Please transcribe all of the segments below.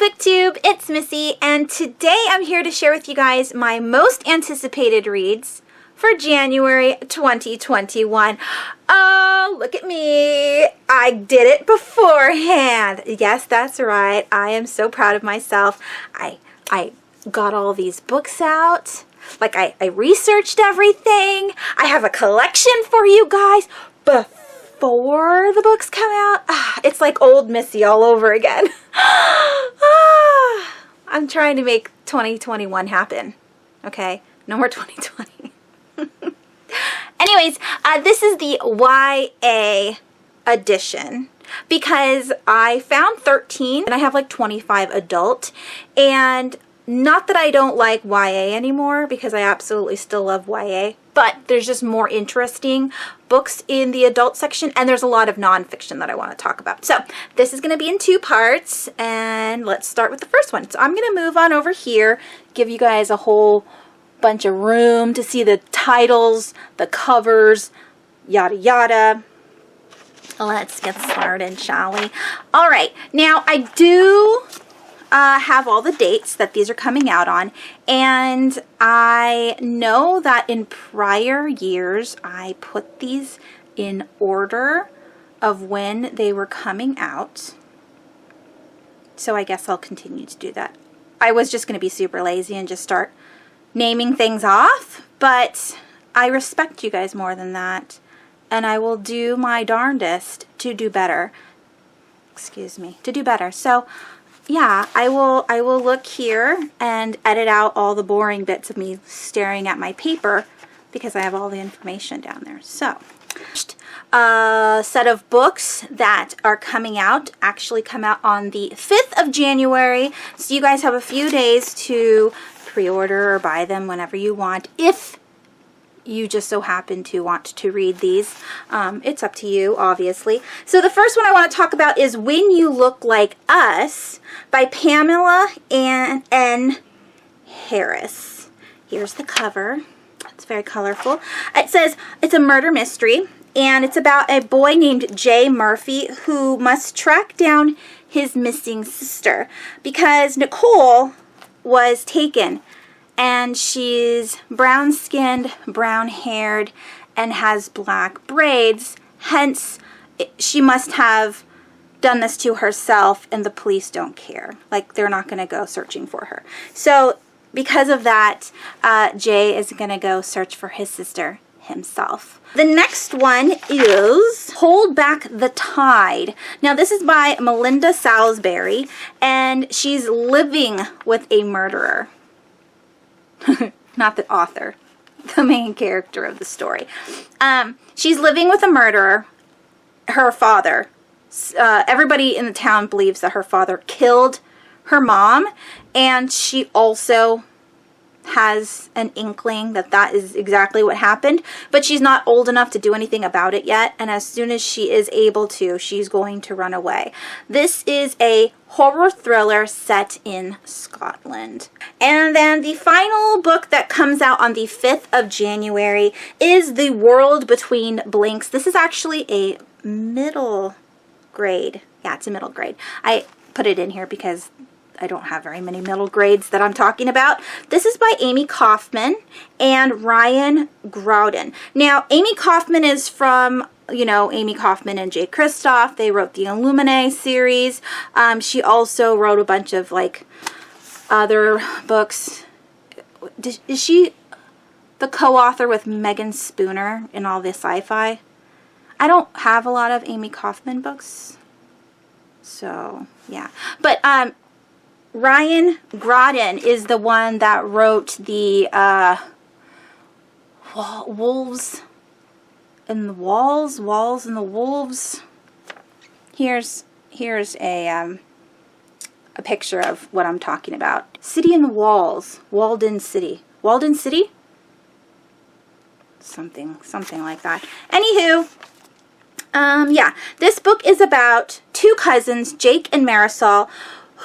BookTube, it's Missy, and today I'm here to share with you guys my most anticipated reads for January 2021. Oh, look at me. I did it beforehand. Yes, that's right. I am so proud of myself. I got all these books out. Like, I researched everything. I have a collection for you guys before the books come out. It's like old Missy all over again. I'm trying to make 2021 happen. Okay? No more 2020. Anyways, this is the YA edition because I found 13 and I have like 25 adult, and not that I don't like YA anymore, because I absolutely still love YA, but there's just more interesting books in the adult section, and there's a lot of nonfiction that I want to talk about. So this is going to be in 2 parts, and let's start with the first one. So I'm going to move on over here, give you guys a whole bunch of room to see the titles, the covers, yada yada. Let's get started, shall we? All right, now I do have all the dates that these are coming out on, and I know that in prior years I put these in order of when they were coming out, so I guess I'll continue to do that. I was just going to be super lazy and just start naming things off, but I respect you guys more than that, and I will do my darndest to do better. Excuse me, to do better. So yeah, I will look here and edit out all the boring bits of me staring at my paper because I have all the information down there. So, a set of books that are coming out actually come out on the 5th of January. So you guys have a few days to pre-order or buy them whenever you want, if you just so happen to want to read these. It's up to you, obviously. So the first one I want to talk about is When You Look Like Us by Pamela N. Harris. Here's the cover. It's very colorful. It says it's a murder mystery, and it's about a boy named Jay Murphy who must track down his missing sister because Nicole was taken, and she's brown-skinned, brown-haired, and has black braids. Hence, she must have done this to herself, and the police don't care. Like, they're not going to go searching for her. So, because of that, Jay is going to go search for his sister himself. The next one is Hold Back the Tide. Now, this is by Melinda Salisbury, and she's living with a murderer. Not the author, the main character of the story. She's living with a murderer, her father. Everybody in the town believes that her father killed her mom, and she also has an inkling that that is exactly what happened, but she's not old enough to do anything about it yet, and as soon as she is able to, she's going to run away. This is a horror thriller set in Scotland. And then the final book that comes out on the 5th of January is The World Between Blinks. This is actually a middle grade. Yeah, it's a middle grade. I put it in here because I don't have very many middle grades that I'm talking about. This is by Amy Kaufman and Ryan Groudon. Now, Amy Kaufman is from, you know, Amy Kaufman and Jay Kristoff. They wrote the Illuminae series. She also wrote a bunch of, like, other books. Is she the co-author with Megan Spooner in all this sci-fi? I don't have a lot of Amy Kaufman books. So, yeah. But, Ryan Groudon is the one that wrote the Wolves and the Walls, Walls and the Wolves. Here's a picture of what I'm talking about. City in the Walls, Walden City. Walden City? Something like that. Anywho, yeah, this book is about 2 cousins, Jake and Marisol,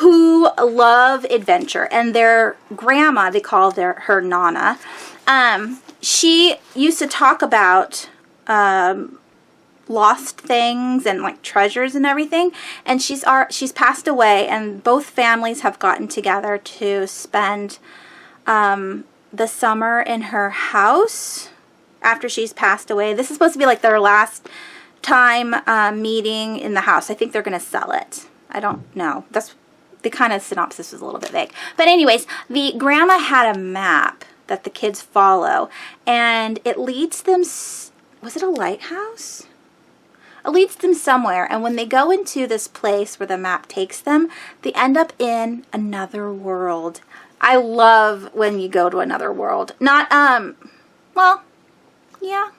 who love adventure, and their grandma, they call her Nana, she used to talk about lost things and like treasures and everything, and she's passed away, and both families have gotten together to spend the summer in her house after she's passed away. This is supposed to be like their last time meeting in the house. I think they're going to sell it. I don't know. That's the kind of synopsis was a little bit vague. But anyways, the grandma had a map that the kids follow, and it leads them, was it a lighthouse? It leads them somewhere, and when they go into this place where the map takes them, they end up in another world. I love when you go to another world. Not, well, yeah,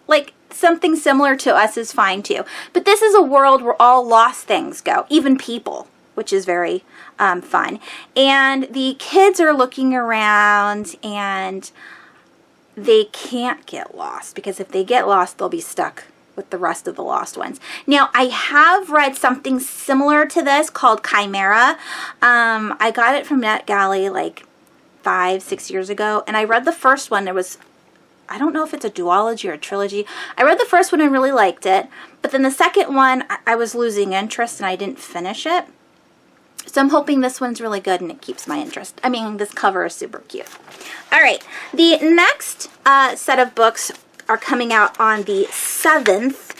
like something similar to us is fine too. But this is a world where all lost things go, even people, which is very fun. And the kids are looking around, and they can't get lost, because if they get lost, they'll be stuck with the rest of the lost ones. Now, I have read something similar to this called Chimera. I got it from NetGalley like 5-6 years ago, and I read the first one. It was, I don't know if it's a duology or a trilogy. I read the first one and really liked it, but then the second one, I was losing interest and I didn't finish it. So I'm hoping this one's really good and it keeps my interest. I mean, this cover is super cute. All right, the next set of books are coming out on the 7th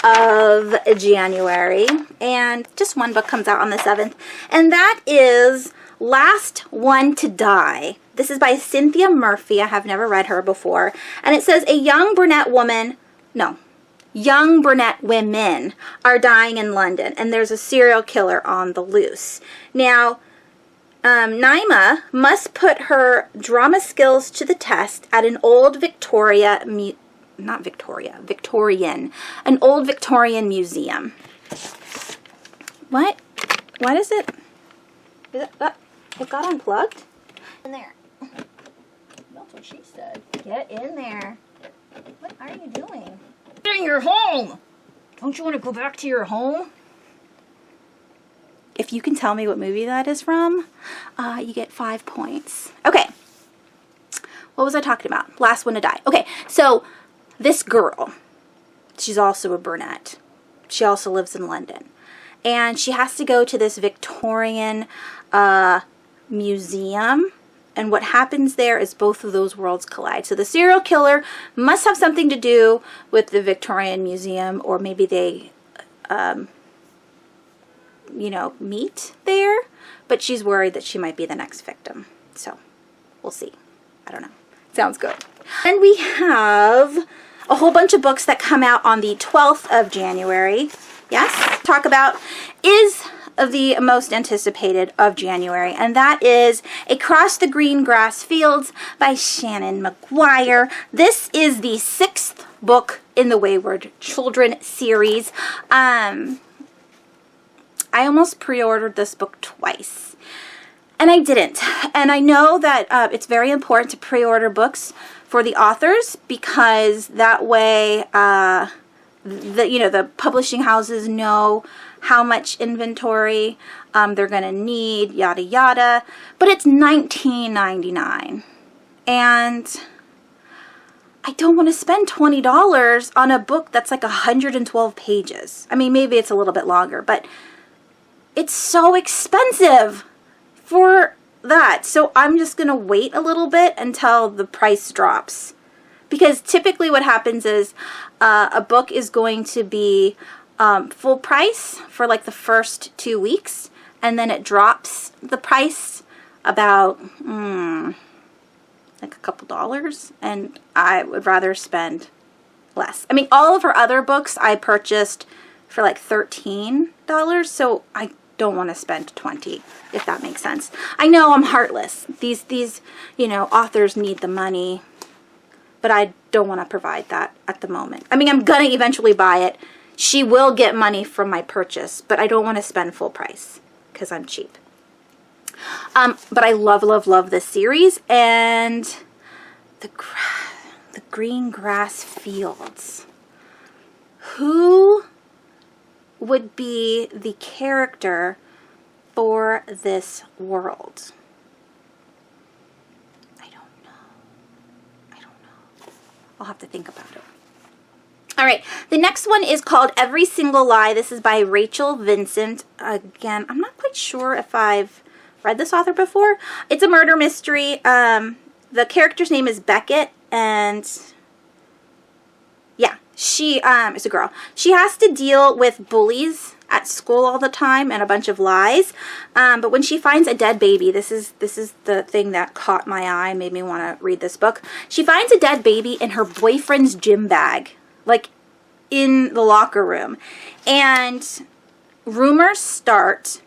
of January, and just one book comes out on the 7th, and that is Last One to Die. This is by Cynthia Murphy. I have never read her before, and it says young brunette women are dying in London, and there's a serial killer on the loose. Now, Naima must put her drama skills to the test at an old Victorian museum. What? What is it? Is it got unplugged? In there. That's what she said. Get in there. What are you doing? Get in your home! Don't you want to go back to your home? If you can tell me what movie that is from, you get 5 points. Okay. What was I talking about? Last One to Die. Okay, so this girl, she's also a brunette. She also lives in London. And she has to go to this Victorian museum. And what happens there is both of those worlds collide. So the serial killer must have something to do with the Victorian Museum, or maybe they, meet there. But she's worried that she might be the next victim. So we'll see. I don't know. Sounds good. And we have a whole bunch of books that come out on the 12th of January. Yes, talk about is the most anticipated of January, and that is Across the Green Grass Fields by Shannon McGuire. This is the 6th book in the Wayward Children series. I almost pre-ordered this book twice, and I didn't. And I know that it's very important to pre-order books for the authors, because that way the publishing houses know how much inventory they're going to need, yada yada. But it's $19.99, and I don't want to spend $20 on a book that's like 112 pages. I mean, maybe it's a little bit longer, but it's so expensive for that. So I'm just going to wait a little bit until the price drops. Because typically what happens is a book is going to be full price for like the first 2 weeks, and then it drops the price about like a couple dollars, and I would rather spend less. I mean, all of her other books I purchased for like $13, so I don't want to spend $20, if that makes sense. I know I'm heartless. These authors need the money, but I don't want to provide that at the moment. I mean, I'm gonna eventually buy it. She will get money from my purchase, but I don't want to spend full price because I'm cheap. But I love, love, love this series, and the green grass fields. Who would be the character for this world? I don't know. I'll have to think about it. All right, the next one is called Every Single Lie. This is by Rachel Vincent. Again, I'm not quite sure if I've read this author before. It's a murder mystery. The character's name is Beckett, and yeah, she is a girl. She has to deal with bullies at school all the time and a bunch of lies. But when she finds a dead baby, this is the thing that caught my eye, made me want to read this book. She finds a dead baby in her boyfriend's gym bag, like in the locker room. And rumors start,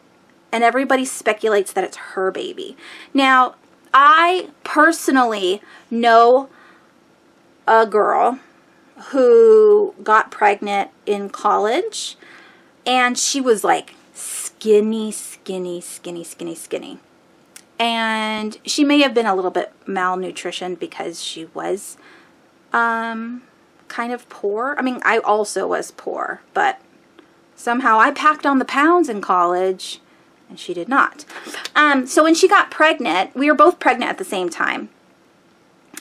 and everybody speculates that it's her baby. Now, I personally know a girl who got pregnant in college, and she was like skinny. And she may have been a little bit malnutritioned because she was kind of poor. I mean, I also was poor, but somehow I packed on the pounds in college and she did not. So when she got pregnant, we were both pregnant at the same time.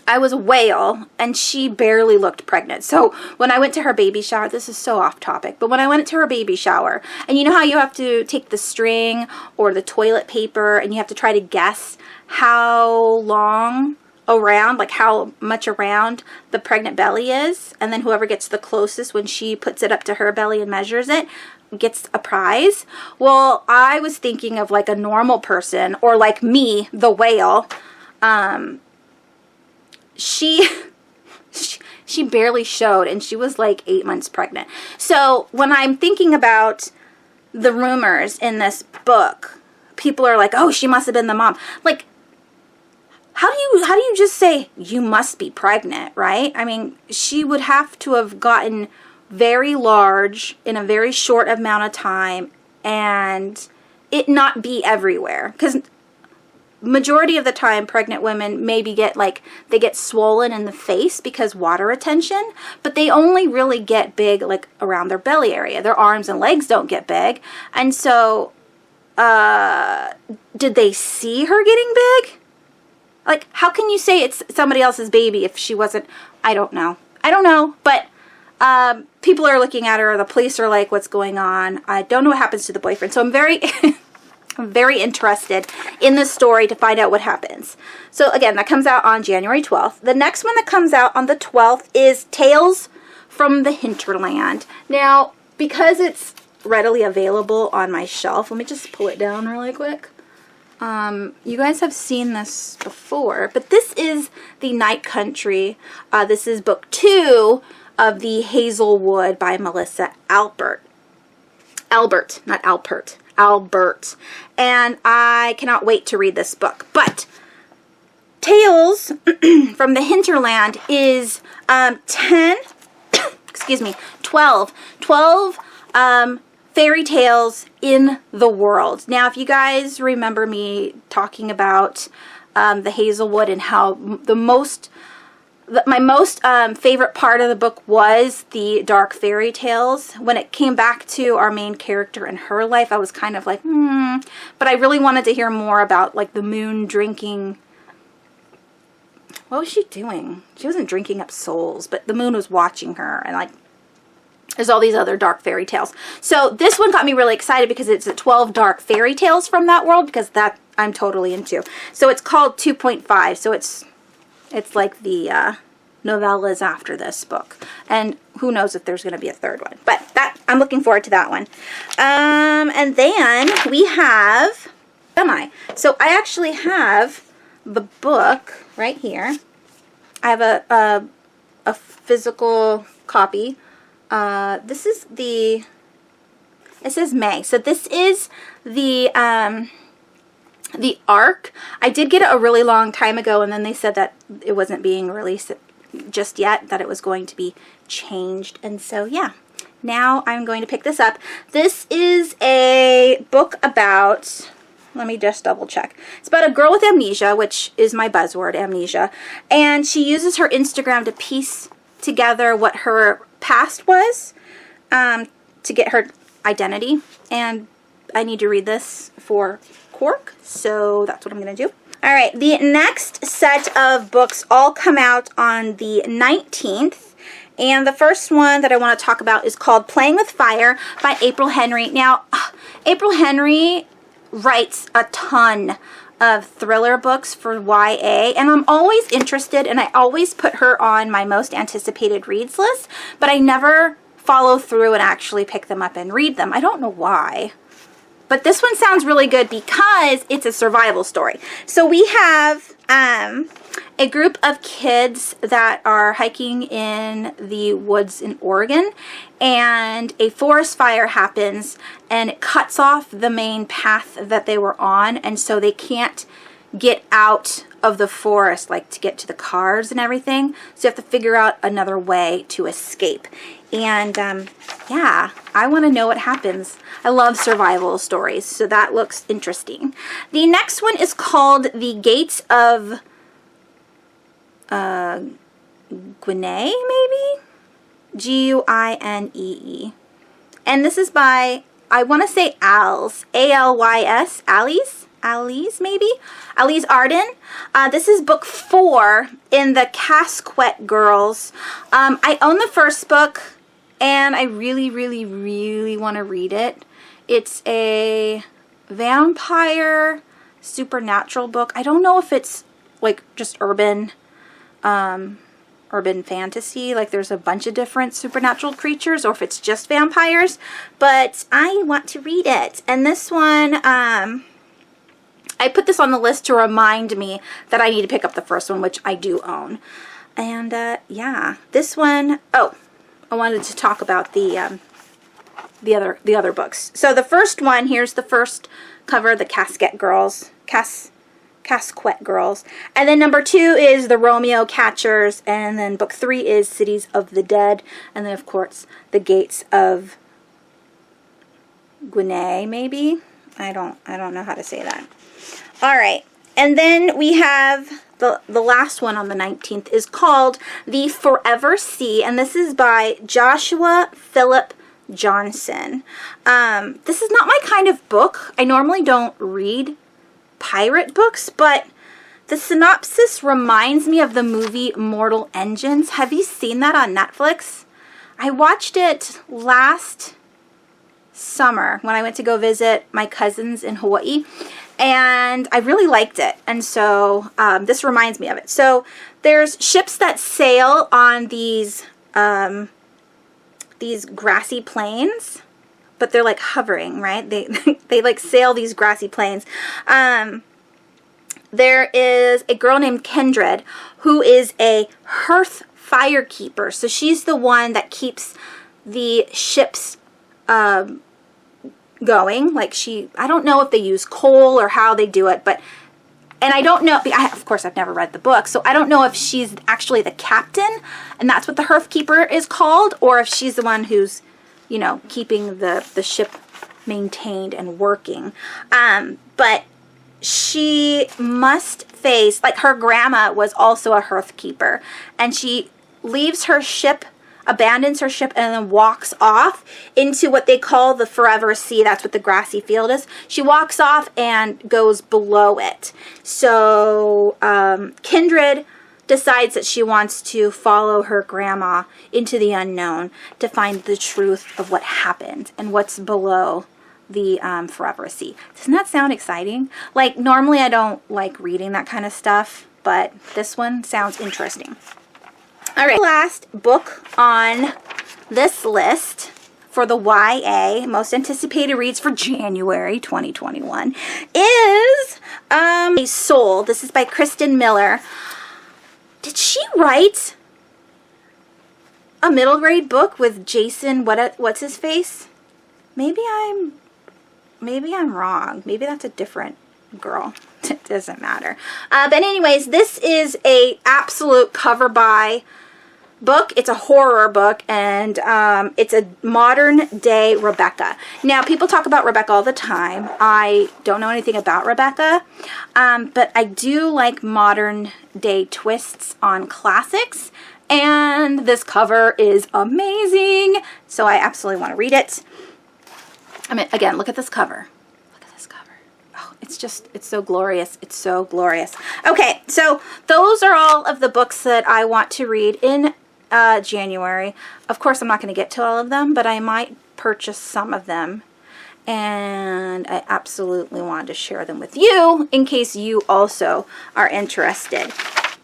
I was a whale, and she barely looked pregnant. So when I went to her baby shower, this is so off topic, but when I went to her baby shower, and you know how you have to take the string or the toilet paper, and you have to try to guess how long around, like how much around the pregnant belly is, and then whoever gets the closest when she puts it up to her belly and measures it gets a prize. Well, I was thinking of like a normal person, or like me, the whale. She barely showed, and she was like 8 months pregnant. So when I'm thinking about the rumors in this book, people are like, oh, she must have been the mom. Like, how do you just say you must be pregnant, right? I mean, she would have to have gotten very large in a very short amount of time, and it not be everywhere. Because majority of the time, pregnant women maybe get like, they get swollen in the face because water retention, but they only really get big like around their belly area. Their arms and legs don't get big. And so, did they see her getting big? Like, how can you say it's somebody else's baby if she wasn't? I don't know. But people are looking at her. The police are like, what's going on? I don't know what happens to the boyfriend. So I'm very, I'm very interested in this story to find out what happens. So again, that comes out on January 12th. The next one that comes out on the 12th is Tales from the Hinterland. Now, because it's readily available on my shelf, let me just pull it down really quick. You guys have seen this before, but this is The Night Country. This is book 2 of the Hazelwood by Melissa Albert. Not Alpert. Albert. And I cannot wait to read this book. But Tales from the Hinterland is 12 fairy tales in the world. Now, if you guys remember me talking about the Hazelwood and how my most favorite part of the book was the dark fairy tales. When it came back to our main character and her life, I was kind of like, but I really wanted to hear more about like the moon drinking. What was she doing? She wasn't drinking up souls, but the moon was watching her, and like, there's all these other dark fairy tales. So this one got me really excited because it's 12 dark fairy tales from that world, because that I'm totally into. So it's called 2.5. So it's like the novellas after this book. And who knows if there's going to be a third one. But that I'm looking forward to that one. And then we have So I actually have the book right here. I have a physical copy. This is it says May. So this is the ARC. I did get it a really long time ago, and then they said that it wasn't being released just yet, that it was going to be changed. And so, yeah, now I'm going to pick this up. This is a book about, let me just double check. It's about a girl with amnesia, which is my buzzword, amnesia. And she uses her Instagram to piece together what her past was to get her identity. And I need to read this for Cork, so that's what I'm going to do. All right, the next set of books all come out on the 19th, And the first one that I want to talk about is called Playing with Fire by April Henry. Now, April Henry writes a ton of thriller books for YA, and I'm always interested, and I always put her on my most anticipated reads list, but I never follow through and actually pick them up and read them. I don't know why. But this one sounds really good because it's a survival story. So we have a group of kids that are hiking in the woods in Oregon, and a forest fire happens and it cuts off the main path that they were on, and so they can't get out of the forest, like to get to the cars and everything. So you have to figure out another way to escape. And yeah, I want to know what happens. I love survival stories, so that looks interesting. The next one is called The Gates of Guinea, maybe? Guinee. And this is by, I want to say Alys, A-L-Y-S, Alys, maybe? Alys Arden. This is book 4 in the Casquet Girls. I own the first book, and I really, really, really want to read it. It's a vampire supernatural book. I don't know if it's like just urban fantasy, like there's a bunch of different supernatural creatures, or if it's just vampires, but I want to read it. And this one, I put this on the list to remind me that I need to pick up the first one, which I do own. And yeah, this one, oh, I wanted to talk about the other books. So the first one, here's the first cover, the Casquet Girls, Casquet Girls. And then number 2 is the Romeo Catchers, and then book 3 is Cities of the Dead, and then of course the Gates of Guinea, maybe? I don't know how to say that. All right, and then we have the last one on the 19th is called The Forever Sea, and this is by Joshua Philip Johnson. This is not my kind of book. I normally don't read pirate books, but the synopsis reminds me of the movie Mortal Engines. Have you seen that on Netflix? I watched it last summer when I went to go visit my cousins in Hawaii, and I really liked it, and so this reminds me of it. So there's ships that sail on these grassy plains, but they're like hovering, right? They like sail these grassy plains. There is a girl named Kindred who is a hearth firekeeper. So she's the one that keeps the ships going. Like I don't know if they use coal or how they do it, but, and I don't know, of course I've never read the book, so I don't know if she's actually the captain and that's what the hearth keeper is called, or if she's the one who's, you know, keeping the ship maintained and working. But she must face, like her grandma was also a hearth keeper, and she leaves her ship, abandons her ship, and then walks off into what they call the Forever Sea. That's what the grassy field is. She walks off and goes below it. So Kindred decides that she wants to follow her grandma into the unknown to find the truth of what happened and what's below the Forever Sea. Doesn't that sound exciting? Like, normally I don't like reading that kind of stuff, but this one sounds interesting. All right, last book on this list for the YA, most anticipated reads for January 2021, is A Soul. This is by Kristen Miller. Did she write a middle grade book with Jason, what's his face? Maybe I'm wrong. Maybe that's a different girl. It doesn't matter. But anyways, this is a absolute cover by book. It's a horror book, and it's a modern day Rebecca. Now, people talk about Rebecca all the time. I don't know anything about Rebecca, but I do like modern day twists on classics, and this cover is amazing, so I absolutely want to read it. I mean, again, look at this cover. Look at this cover. Oh, it's so glorious. It's so glorious. Okay, so those are all of the books that I want to read in January. Of course, I'm not going to get to all of them, but I might purchase some of them. And I absolutely wanted to share them with you in case you also are interested.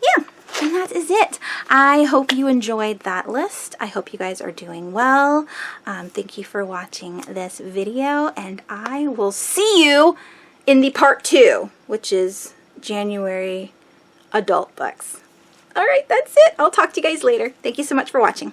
Yeah, and that is it. I hope you enjoyed that list. I hope you guys are doing well. Thank you for watching this video, and I will see you in the part 2, which is January adult books. All right, that's it. I'll talk to you guys later. Thank you so much for watching.